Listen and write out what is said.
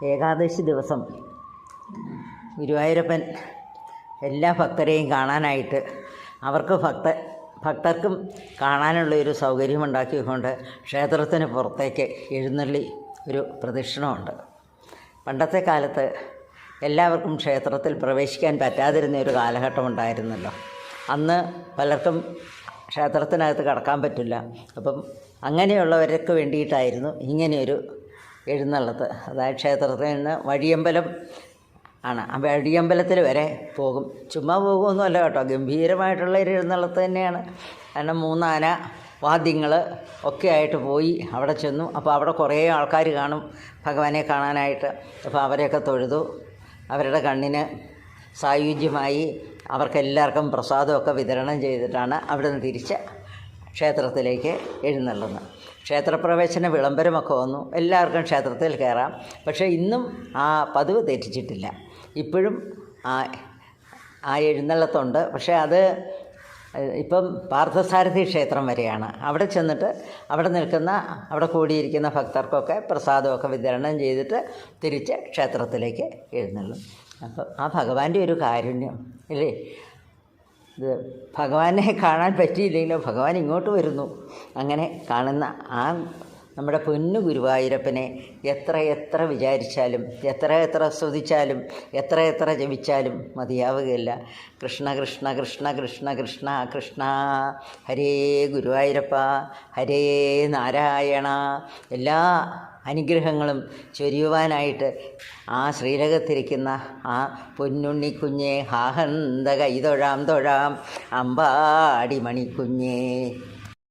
ഏകാദശി ദിവസം ഗുരുവായൂരപ്പൻ എല്ലാ ഭക്തരെയും കാണാനായിട്ട് അവർക്ക് ഭക്തർക്കും കാണാനുള്ളൊരു സൗകര്യമുണ്ടാക്കിക്കൊണ്ട് ക്ഷേത്രത്തിന് പുറത്തേക്ക് എഴുന്നള്ളി ഒരു പ്രദക്ഷിണമുണ്ട്. പണ്ടത്തെ കാലത്ത് എല്ലാവർക്കും ക്ഷേത്രത്തിൽ പ്രവേശിക്കാൻ പറ്റാതിരുന്ന ഒരു കാലഘട്ടം ഉണ്ടായിരുന്നല്ലോ. അന്ന് പലർക്കും ക്ഷേത്രത്തിനകത്ത് കടക്കാൻ പറ്റില്ല. അപ്പം അങ്ങനെയുള്ളവർക്ക് വേണ്ടിയിട്ടായിരുന്നു ഇങ്ങനെയൊരു എഴുന്നള്ളത്ത്. അതായത് ക്ഷേത്രത്തിൽ നിന്ന് വഴിയമ്പലം ആണ്. ആ വഴിയമ്പലത്തിൽ വരെ പോകും. ചുമ്മാ പോകുമൊന്നുമല്ല കേട്ടോ, ഗംഭീരമായിട്ടുള്ള ഒരു എഴുന്നള്ളത്ത് തന്നെയാണ്. കാരണം 3 ആന വാദ്യങ്ങൾ ഒക്കെ ആയിട്ട് പോയി അവിടെ ചെന്നു. അപ്പോൾ അവിടെ കുറേ ആൾക്കാർ കാണും ഭഗവാനെ കാണാനായിട്ട്. അപ്പോൾ അവരെയൊക്കെ തൊഴുതു. അവരുടെ കണ്ണിന് സായുജ്യമായി അവർക്കെല്ലാവർക്കും പ്രസാദമൊക്കെ വിതരണം ചെയ്തിട്ടാണ് അവിടെ നിന്ന് തിരിച്ച് ക്ഷേത്രത്തിലേക്ക് എഴുന്നള്ളുന്നത്. ക്ഷേത്രപ്രവേശന വിളംബരമൊക്കെ വന്നു. എല്ലാവർക്കും ക്ഷേത്രത്തിൽ കയറാം. പക്ഷേ ഇന്നും ആ പതിവ് തെറ്റിച്ചിട്ടില്ല. ഇപ്പോഴും ആ എഴുന്നള്ളത്തുണ്ട്. പക്ഷേ അത് ഇപ്പം പാർത്ഥസാരഥി ക്ഷേത്രം വരെയാണ്. അവിടെ ചെന്നിട്ട് അവിടെ കൂടിയിരിക്കുന്ന ഭക്തർക്കൊക്കെ പ്രസാദമൊക്കെ വിതരണം ചെയ്തിട്ട് തിരിച്ച് ക്ഷേത്രത്തിലേക്ക് എഴുന്നള്ളും. അപ്പം ആ ഭഗവാന്റെ ഒരു കാരുണ്യം ഇല്ലേ, ഇത് ഭഗവാനെ കാണാൻ പറ്റിയില്ലെങ്കിലോ ഭഗവാൻ ഇങ്ങോട്ട് വരുന്നു. അങ്ങനെ കാണുന്ന ആ നമ്മുടെ പൊന്നു ഗുരുവായൂരപ്പനെ എത്ര വിചാരിച്ചാലും എത്ര സ്തുതിച്ചാലും എത്ര ജപിച്ചാലും മതിയാവുകയില്ല. കൃഷ്ണ കൃഷ്ണ കൃഷ്ണ കൃഷ്ണ കൃഷ്ണ കൃഷ്ണ ഹരേ ഗുരുവായൂരപ്പ, ഹരേ നാരായണ. എല്ലാ അനുഗ്രഹങ്ങളും ചൊരിയുവാനായിട്ട് ആ ശ്രീലകത്തിരിക്കുന്ന ആ പൊന്നുണ്ണിക്കുഞ്ഞെ ഹാഹന്ത കൈതൊഴാം തൊഴാം അമ്പാടി മണിക്കുഞ്ഞേ.